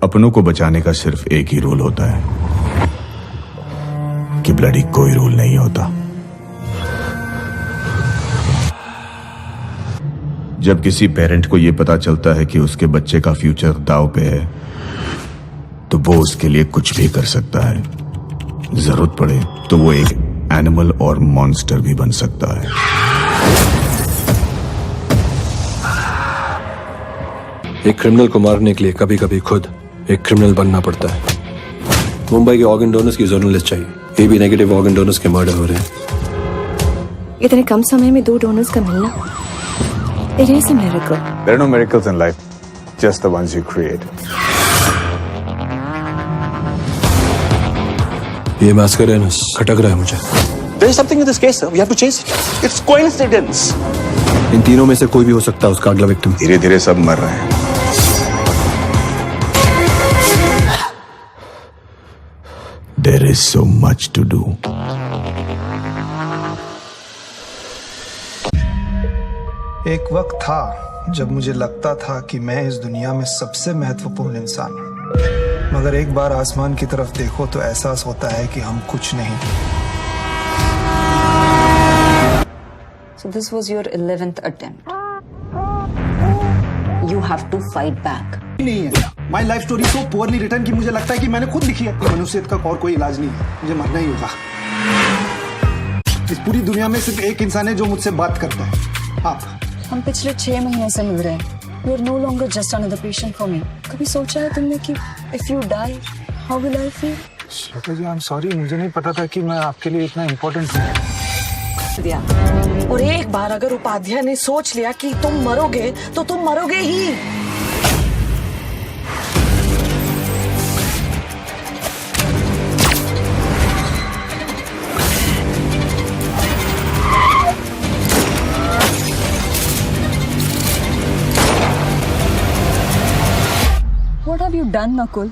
अपनों को बचाने का सिर्फ एक ही रूल होता है कि ब्लडी कोई रूल नहीं होता। जब किसी पेरेंट को यह पता चलता है कि उसके बच्चे का फ्यूचर दांव पे है, तो वो उसके लिए कुछ भी कर सकता है। जरूरत पड़े तो वो एक एनिमल और मॉन्स्टर भी बन सकता है। एक क्रिमिनल को मारने के लिए कभी कभी खुद एक क्रिमिनल बनना पड़ता है। मुंबई के ऑर्गन डोनर्स की जर्नलिस्ट चाहिए। AB नेगेटिव ऑर्गन डोनर्स के मर्डर हो रहे हैं। इतने कम समय में 2 डोनर्स का मिलना, it is a miracle. There are no miracles in life, just the ones you create. ये मास्करेनस खटक रहा है मुझे। There is something in this case, sir. We have to chase it. It's coincidence. इन तीनों में से कोई भी हो सकता है उसका अगला विक्टिम। धीरे धीरे सब मर रहे हैं। There is so much to do. एक वक्त था जब मुझे लगता था कि मैं इस दुनिया में सबसे महत्वपूर्ण इंसान हूं, मगर एक बार आसमान की तरफ देखो तो एहसास होता है कि हम कुछ नहीं। So this was your 11th attempt. You have to fight back. नहीं है। My life story so poorly written कि मुझे लगता है कि मैंने खुद लिखी है। मनुष्यत का और कोई इलाज नहीं है, मुझे मरना ही होगा। इस पूरी दुनिया में सिर्फ एक इंसान है जो मुझसे बात करता है, आप। हम पिछले 6 महीनों से मिल रहे हैं। You are no longer just another patient for me. कभी सोचा है तुमने कि if you die, how will I feel? Shweta ji, I'm sorry, मुझे नहीं पता था कि मैं आपके लिए इतना इम्पोर्टेंट हूँ। दिया। और एक बार अगर उपाध्याय ने सोच लिया कि तुम मरोगे तो तुम मरोगे ही। What have you done, Nakul?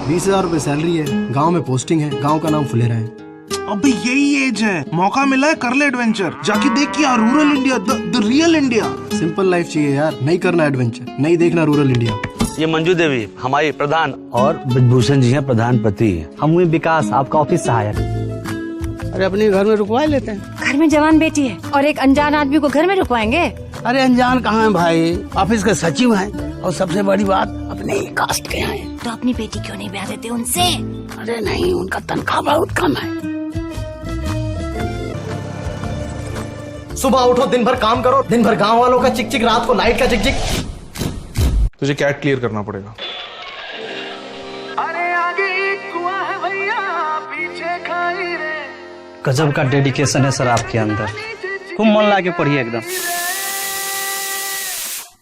₹20,000 salary है, गांव में पोस्टिंग है, गांव का नाम फुलेरा है। अबे यही एज है, मौका मिला है, कर ले एडवेंचर। जाके देख क्या rural India, the real India. Simple life चाहिए यार, नहीं करना एडवेंचर, नहीं देखना रूरल इंडिया। ये मंजू देवी हमारी प्रधान और ब्रजभूषण जी हैं प्रधान पति। हम हुए विकास, आपका ऑफिस सहायक। अरे अपने घर में रुकवा लेते हैं। घर में जवान बेटी है और एक अनजान आदमी को घर में रुकवाएंगे? अरे अनजान कहाँ है भाई, ऑफिस के सचिव हैं और सबसे बड़ी बात अपने ही कास्ट के हैं। तो अपनी बेटी क्यों नहीं ब्याह देते उनसे? अरे नहीं, उनका तनख्वाह बहुत कम है। सुबह उठो, दिन भर काम करो, दिन भर गांव वालों का चिक चिक, रात को लाइट का चिक चिक। तुझे कैट क्लियर करना पड़ेगा। अरे आगे एक कुआं है भैया, पीछे खाई रे। गजब का डेडिकेशन है सर आपके अंदर, खूब मन लगा के पढ़िए एकदम।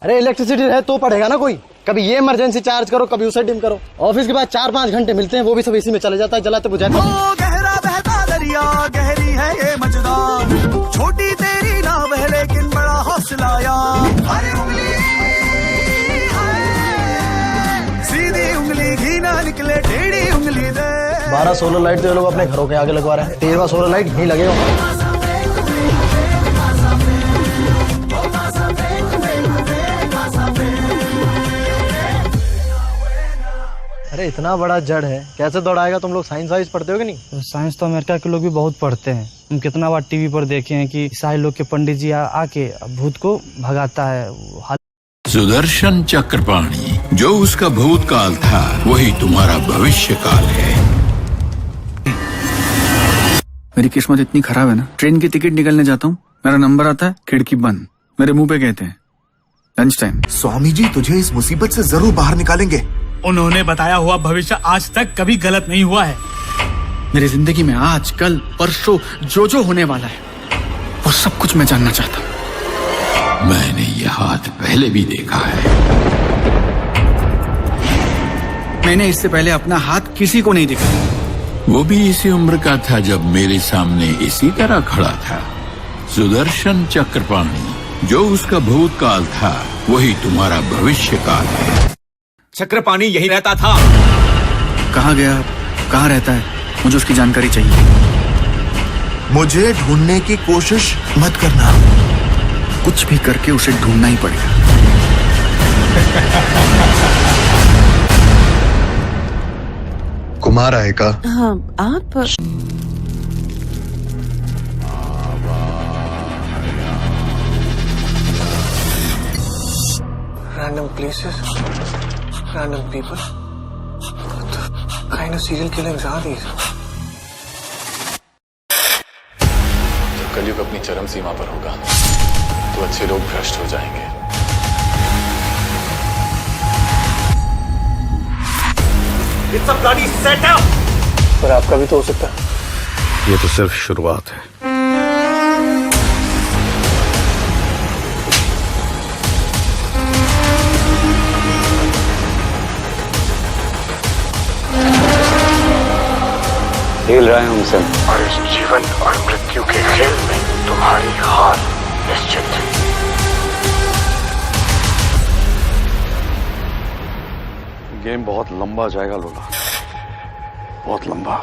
अरे इलेक्ट्रिसिटी है तो पढ़ेगा ना कोई, कभी ये इमरजेंसी चार्ज करो, कभी उसे डिम करो। ऑफिस के बाद 4-5 घंटे मिलते हैं, वो भी सब इसी में चले जाता है, जलाते बुझाते। गहरा बहता दरिया, गहरी है ये मजदार, छोटी तेरी नाव है लेकिन बड़ा हौसला यार। अरे उंगली सीधी उंगली घी ना निकले, टेढ़ी उंगली दे। 12 सोलर लाइट तो ये लोग अपने घरों के आगे लगवा रहे हैं, 13वां सोलर लाइट यहीं लगेगा। अरे इतना बड़ा जड़ है, कैसे दौड़ाएगा? तुम लोग साइंस वाइंस पढ़ते हो कि नहीं? साइंस तो अमेरिका के लोग भी बहुत पढ़ते हैं। हम कितना बार टीवी पर देखे हैं कि ईसाई लोग के पंडित जी आके भूत को भगाता है। सुदर्शन चक्रपाणी, जो उसका भूतकाल था वही तुम्हारा भविष्य काल है। मेरी किस्मत इतनी खराब है ना, ट्रेन की टिकट निकलने जाता हूँ, मेरा नंबर आता है, खिड़की बंद, मेरे मुंह पे कहते हैं लंच टाइम। स्वामी जी तुझे इस मुसीबत से जरूर बाहर निकालेंगे। उन्होंने बताया हुआ भविष्य आज तक कभी गलत नहीं हुआ है। मेरी जिंदगी में आज कल परसों जो होने वाला है वो सब कुछ मैं जानना चाहता हूँ। मैंने ये हाथ पहले भी देखा है। मैंने इससे पहले अपना हाथ किसी को नहीं देखा। वो भी इसी उम्र का था जब मेरे सामने इसी तरह खड़ा था। सुदर्शन चक्रपाणी, जो उसका भूतकाल था वही तुम्हारा भविष्य काल है। चक्रपाणी यही रहता था। कहाँ गया, कहाँ रहता है? मुझे उसकी जानकारी चाहिए। मुझे ढूंढने की कोशिश मत करना। कुछ भी करके उसे ढूंढना ही पड़ेगा। कुमार आएगा। हाँ आप Random places, random people. What the kind of serial killings are these? जब कलयुग अपनी चरम सीमा पर होगा तो अच्छे लोग भ्रष्ट हो जाएंगे। It's a bloody setup. पर आपका भी तो हो सकता है। ये तो सिर्फ शुरुआत है। खेल रहे हैं हमसे। और इस जीवन और मृत्यु के खेल में तुम्हारी हार निश्चित है। गेम बहुत लंबा जाएगा लोला, बहुत लंबा।